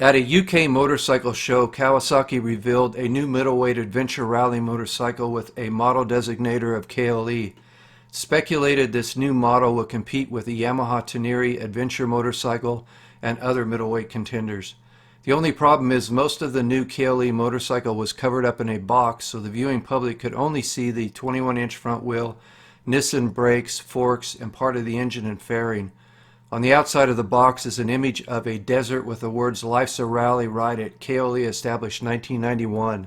At a UK motorcycle show, Kawasaki revealed a new middleweight adventure rally motorcycle with a model designator of KLE. Speculated this new model will compete with the Yamaha Tenere adventure motorcycle and other middleweight contenders. The only problem is most of the new KLE motorcycle was covered up in a box, so the viewing public could only see the 21-inch front wheel, Nissan brakes, forks, and part of the engine and fairing. On the outside of the box is an image of a desert with the words "Life's a Rally, Ride It, KLE established 1991.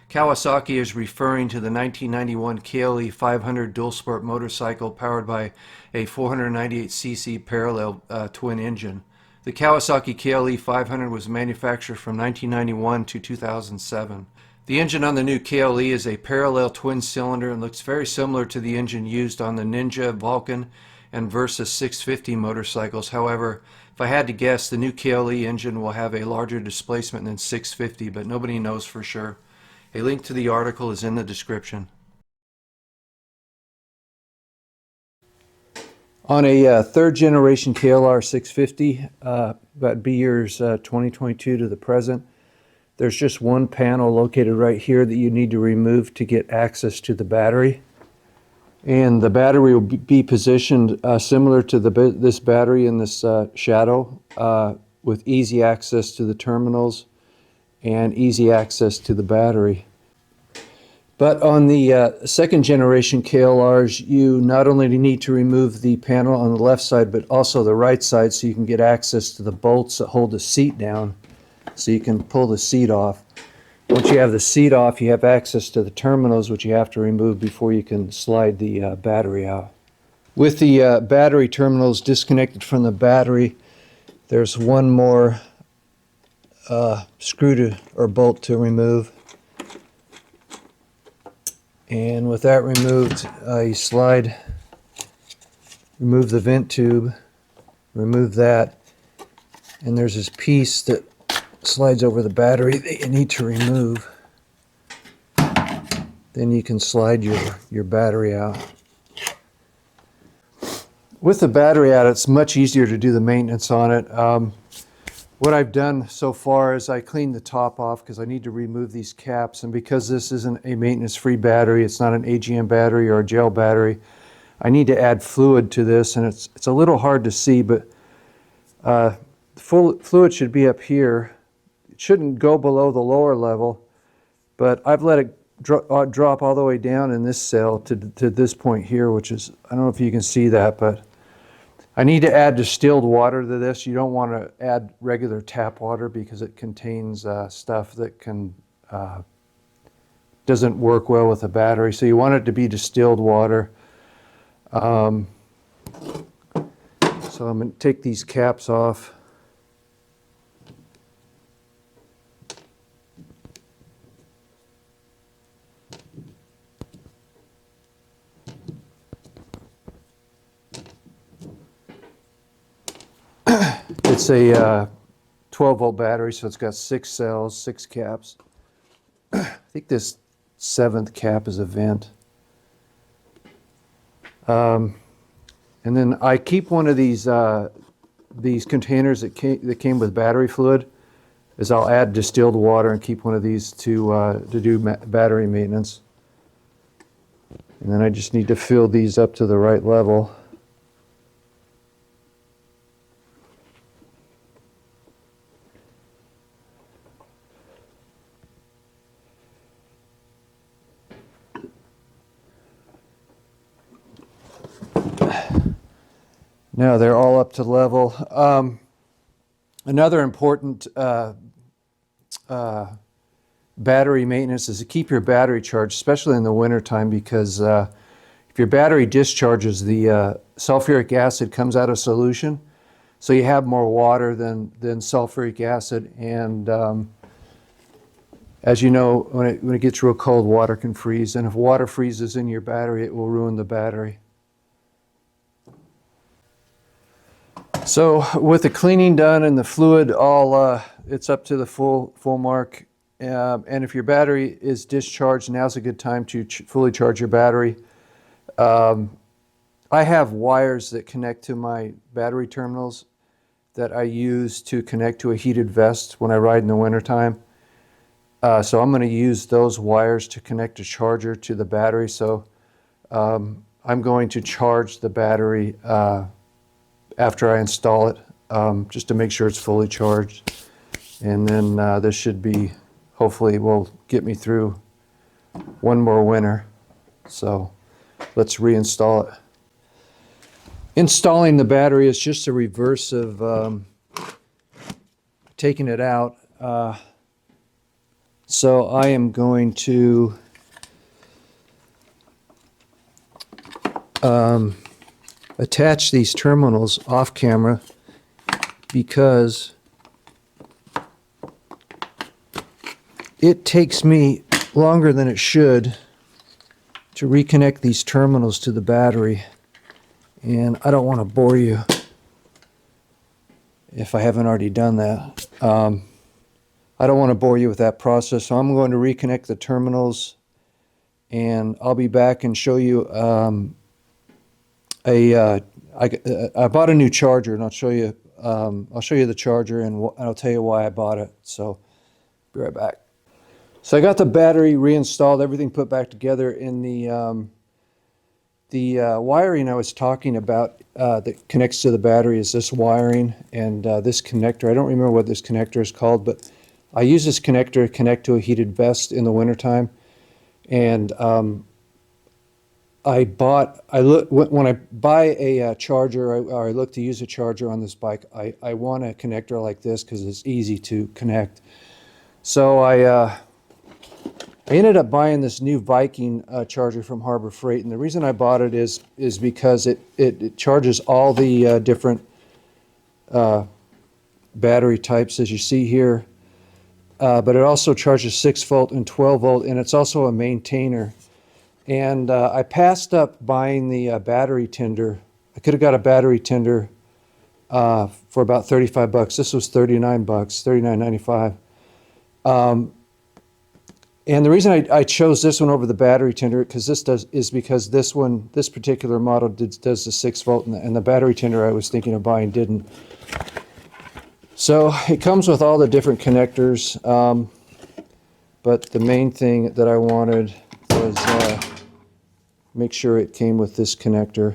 Kawasaki is referring to the 1991 KLE 500 dual sport motorcycle powered by a 498cc parallel twin engine. The Kawasaki KLE 500 was manufactured from 1991 to 2007. The engine on the new KLE is a parallel twin cylinder and looks very similar to the engine used on the Ninja, Vulcan, and Versa 650 motorcycles. However, if I had to guess, the new KLE engine will have a larger displacement than 650, but nobody knows for sure. A link to the article is in the description. On a third generation KLR 650, that'd be years 2022 to the present, there's just one panel located right here that you need to remove to get access to the battery. And the battery will be positioned similar to this battery in this shadow with easy access to the terminals and easy access to the battery. But on the second generation KLRs, you not only need to remove the panel on the left side, but also the right side so you can get access to the bolts that hold the seat down so you can pull the seat off. Once you have the seat off, you have access to the terminals, which you have to remove before you can slide the battery out. With the battery terminals disconnected from the battery, there's one more screw or bolt to remove. And with that removed, you remove the vent tube, remove that, and there's this piece that slides over the battery that you need to remove. Then you can slide your battery out. With the battery out, it's much easier to do the maintenance on it. What I've done so far is I cleaned the top off because I need to remove these caps, and because this isn't a maintenance-free battery, it's not an AGM battery or a gel battery, I need to add fluid to this, and it's a little hard to see, but fluid should be up here. It shouldn't go below the lower level, but I've let it drop all the way down in this cell to this point here, which is, I don't know if you can see that, but I need to add distilled water to this. You don't want to add regular tap water because it contains stuff that doesn't work well with a battery. So you want it to be distilled water. So I'm going to take these caps off. It's a 12-volt battery, so it's got 6 cells, 6 caps. I think this 7th cap is a vent. And then I keep one of these containers that came with battery fluid, is I'll add distilled water and keep one of these to do battery maintenance. And then I just need to fill these up to the right level. Now they're all up to level. Another important battery maintenance is to keep your battery charged, especially in the wintertime, because if your battery discharges, the sulfuric acid comes out of solution, so you have more water than sulfuric acid, and as you know, when it gets real cold, water can freeze, and if water freezes in your battery, it will ruin the battery. So with the cleaning done and the fluid all, it's up to the full mark. And if your battery is discharged, now's a good time to fully charge your battery. I have wires that connect to my battery terminals. that I use to connect to a heated vest when I ride in the wintertime. So I'm going to use those wires to connect a charger to the battery. So I'm going to charge the battery after I install it, just to make sure it's fully charged. And then this should be, hopefully will get me through one more winter. So let's reinstall it. Installing the battery is just a reverse of taking it out. So I am going to attach these terminals off camera because it takes me longer than it should to reconnect these terminals to the battery. And I don't want to bore you if I haven't already done that. I don't want to bore you with that process, so I'm going to reconnect the terminals, and I'll be back and show you I bought a new charger, and I'll show you the charger, and I'll tell you why I bought it. So be right back. So I got the battery reinstalled, everything put back together. In the wiring I was talking about that connects to the battery is this wiring and this connector. I don't remember what this connector is called, but I use this connector to connect to a heated vest in the wintertime. And when I buy a charger, or I look to use a charger on this bike, I want a connector like this because it's easy to connect. So I ended up buying this new Viking charger from Harbor Freight, and the reason I bought it is because it charges all the different battery types, as you see here, but it also charges 6-volt and 12-volt, and it's also a maintainer. And I passed up buying the battery tender. I could have got a battery tender for about 35 bucks. This was 39 bucks, 39.95. And the reason I chose this one over the battery tender because this particular model does the 6-volt, and the battery tender I was thinking of buying didn't. So it comes with all the different connectors, but the main thing that I wanted was make sure it came with this connector.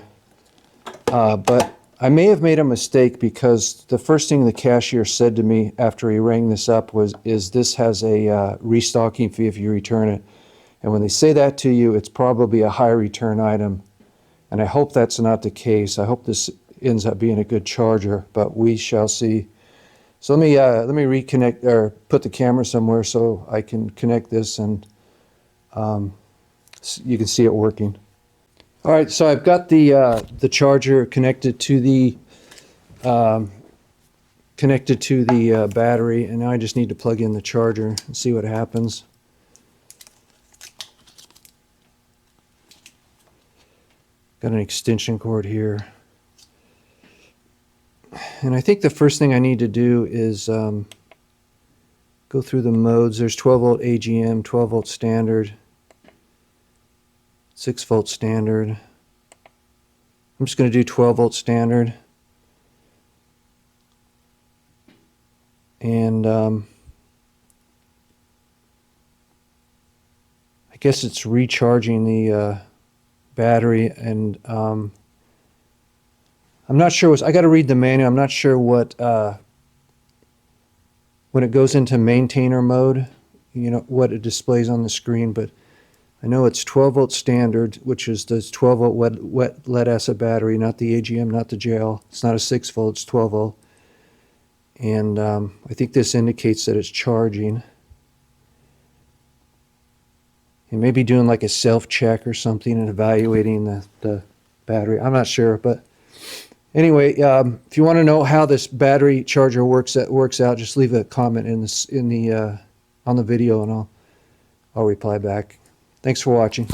But I may have made a mistake because the first thing the cashier said to me after he rang this up is this has a restocking fee if you return it. And when they say that to you, it's probably a high return item. And I hope that's not the case. I hope this ends up being a good charger, but we shall see. So let me reconnect, or put the camera somewhere so I can connect this and you can see it working. All right, so I've got the charger connected to the battery, and now I just need to plug in the charger and see what happens. Got an extension cord here. And I think the first thing I need to do is go through the modes. There's 12-volt AGM, 12-volt standard, 6-volt standard. I'm just going to do 12-volt standard. And I guess it's recharging the battery, and I'm not sure I got to read the manual. I'm not sure what when it goes into maintainer mode, what it displays on the screen, but I know it's 12-volt standard, which is this 12-volt wet lead acid battery, not the AGM, not the gel. It's not a 6-volt, it's 12-volt. And I think this indicates that it's charging. It may be doing like a self-check or something and evaluating the battery. I'm not sure, but anyway, if you want to know how this battery charger works out, just leave a comment on the video, and I'll reply back. Thanks for watching.